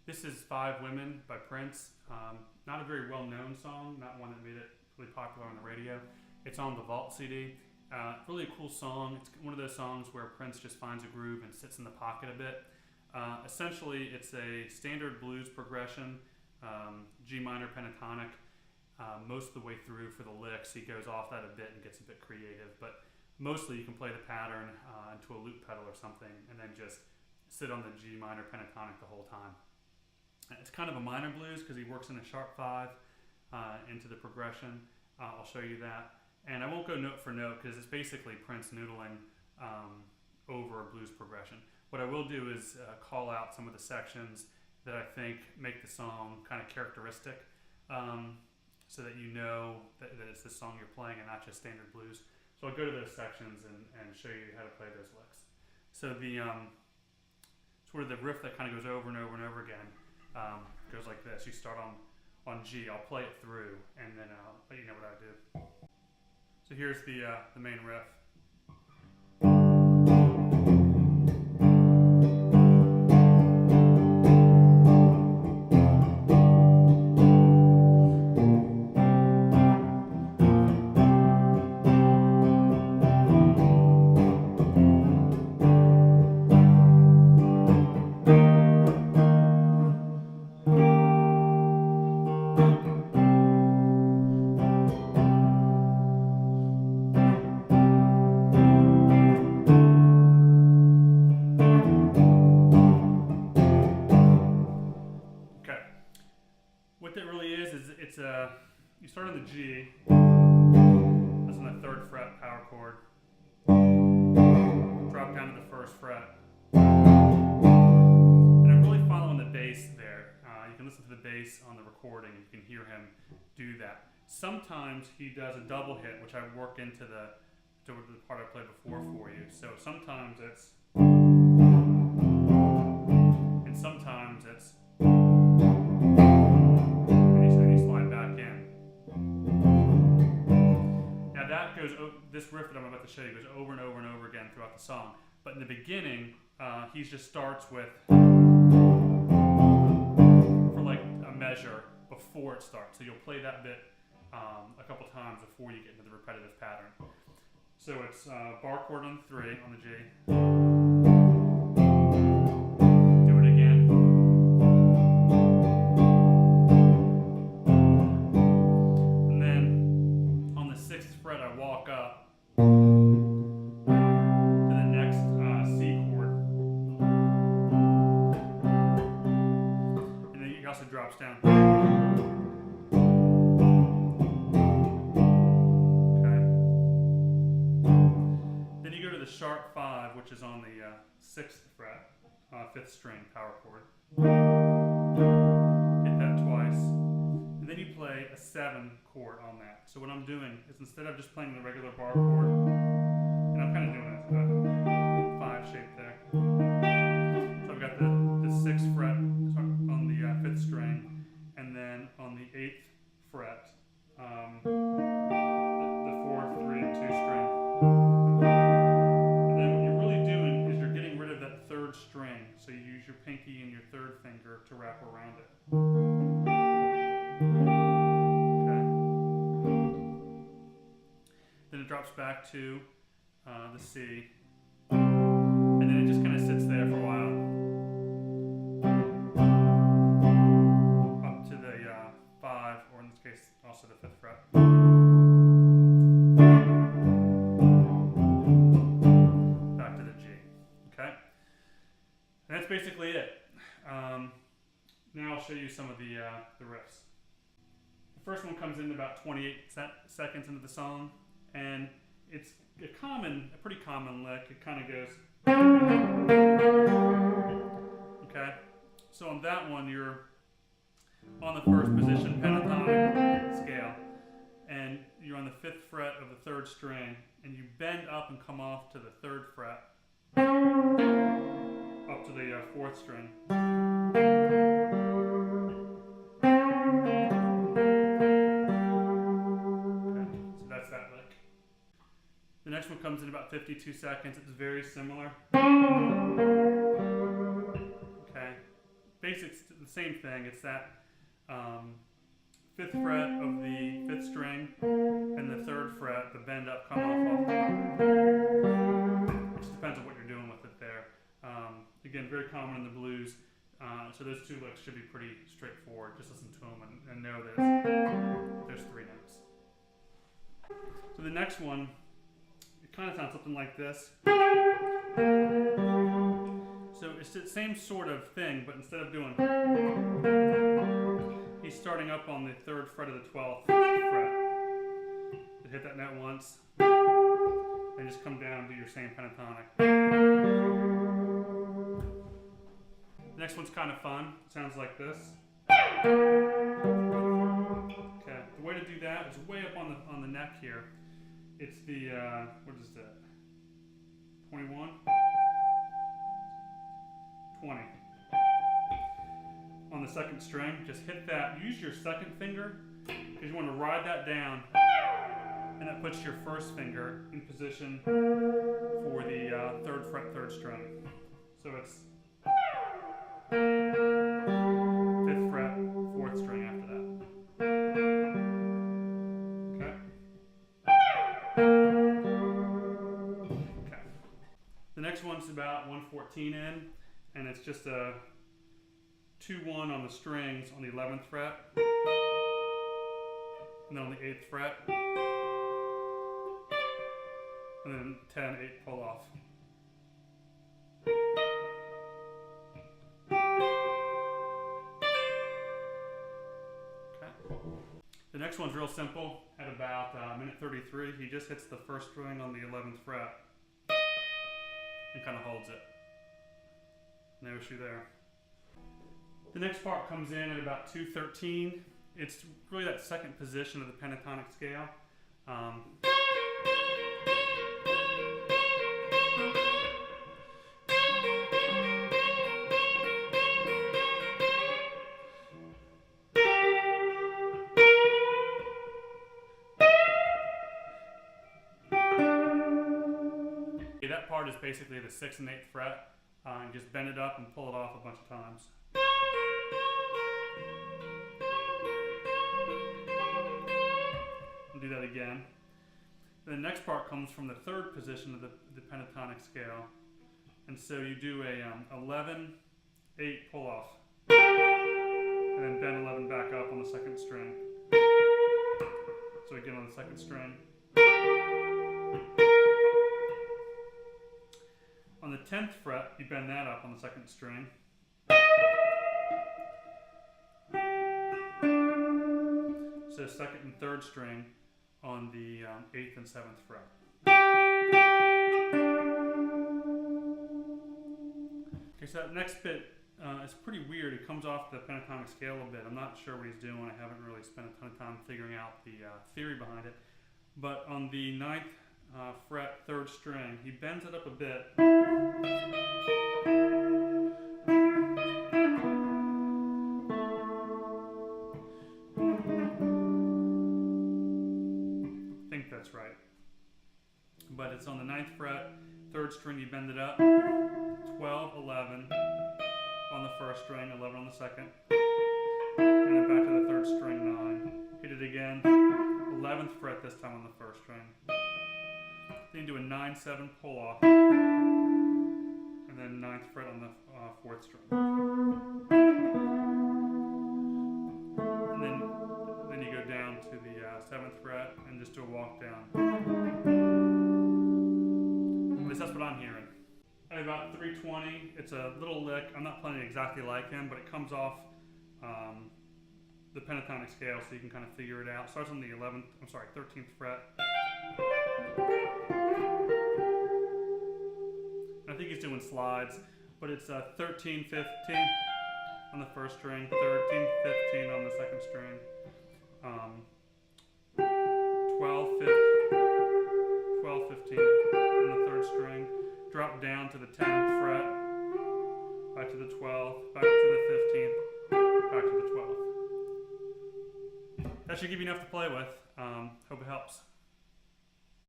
This is Five Women by Prince. Not a very well-known song, not one that made it really popular on the radio. It's on the Vault CD. Really a cool song. It's one of those songs where Prince just finds a groove and sits in the pocket a bit. Essentially, it's a standard blues progression, G minor pentatonic. Most of the way through for the licks, he goes off that a bit and gets a bit creative, but mostly you can play the pattern into a loop pedal or something and then just sit on the G minor pentatonic the whole time. It's kind of a minor blues because he works in a sharp 5 into the progression. I'll show you that. And I won't go note for note because it's basically Prince noodling over a blues progression. What I will do is call out some of the sections that I think make the song kind of characteristic, so that you know that it's the song you're playing and not just standard blues. So I'll go to those sections and show you how to play those licks. So the sort of the riff that kind of goes over and over and over again goes like this. You start on G. I'll play it through and then I'll let you know what I do. So here's the main riff. What that really is it's you start on the G, that's on the 3rd fret power chord, drop down to the 1st fret, and I'm really following the bass there. You can listen to the bass on the recording, you can hear him do that. Sometimes he does a double hit, which I work into the part I played before for you. So sometimes it's, and sometimes it's, this riff that I'm about to show you goes over and over and over again throughout the song. But in the beginning, he just starts with, for like a measure before it starts. So you'll play that bit a couple times before you get into the repetitive pattern. So it's bar chord on 3 on the G. Do it again. And then on the 6th fret, I walk up to the next C chord, and then it also drops down. Okay. Then you go to the sharp 5, which is on the 6th fret, 5th string power chord. Hit that twice, and then you play a 7 chord on that. So what I'm doing is instead of just playing the regular bar chord, and I'm kind of doing it a 5 shape there. So I've got the 6th fret on the 5th string, and then on the 8th fret, the 4th, 3, and 2 string. And then what you're really doing is you're getting rid of that 3rd string, so you use your pinky and your 3rd finger to wrap around it. Then it drops back to the C, and then it just kind of sits there for a while, up to the 5, or in this case also the 5th fret. Back to the G. Okay? And that's basically it. Now I'll show you some of the riffs. The first one comes in about 28 seconds into the song. And it's a pretty common lick. It kind of goes, okay? So on that one, you're on the 1st position pentatonic scale, and you're on the 5th fret of the 3rd string, and you bend up and come off to the 3rd fret, up to the 4th string. The next one comes in about 52 seconds. It's very similar. Okay. basically the same thing. It's that 5th fret of the 5th string and the 3rd fret, the bend up, come off. It just depends on what you're doing with it there. Again, very common in the blues. So those 2 licks should be pretty straightforward. Just listen to them and know there's 3 notes. So the next one, it kind of sounds something like this. So it's the same sort of thing, but instead of doing, he's starting up on the 3rd fret of the 12th fret. You hit that note once, and just come down and do your same pentatonic. The next one's kind of fun. It sounds like this. Okay, the way to do that is way up on the neck here. It's the what is that? 21, 20. On the 2nd string, just hit that. Use your 2nd finger because you want to ride that down, and that puts your 1st finger in position for the 3rd fret, 3rd string. So it's 5th fret, 4th string after that. Okay. The next one's about 114 in, and it's just a 2-1 on the strings on the 11th fret, and then on the 8th fret, and then 10, 8 pull off. The next one's real simple. At about minute 33, he just hits the 1st string on the 11th fret and kind of holds it. No issue there. The next part comes in at about 2:13. It's really that 2nd position of the pentatonic scale. That part is basically the 6th and 8th fret, and just bend it up and pull it off a bunch of times. And do that again. Then the next part comes from the 3rd position of the pentatonic scale, and so you do a 11, 8 pull off, and then bend 11 back up on the 2nd string. So again on the 2nd string. On the 10th fret, you bend that up on the 2nd string. So 2nd and 3rd string on the 8th and 7th fret. Okay, so that next bit is pretty weird. It comes off the pentatonic scale a bit. I'm not sure what he's doing. I haven't really spent a ton of time figuring out the theory behind it. But on the 9th fret, 3rd string, he bends it up a bit. I think that's right. But it's on the 9th fret, 3rd string, you bend it up. 12, 11 on the 1st string, 11 on the 2nd. And then back to the 3rd string, 9. Hit it again. 11th fret this time on the 1st string. Then you do a 9-7 pull off, and then 9th fret on the 4th string, and then you go down to the 7th fret and just do a walk down. At least that's what I'm hearing. At about 3:20, it's a little lick. I'm not playing it exactly like him, but it comes off the pentatonic scale, so you can kind of figure it out. Starts on the 13th fret. I think he's doing slides, but it's 13, 15 on the 1st string, 13, 15 on the 2nd string, 12, 15 on the 3rd string, drop down to the 10th fret, back to the 12th, back to the 15th, back to the 12th. That should give you enough to play with. Hope it helps.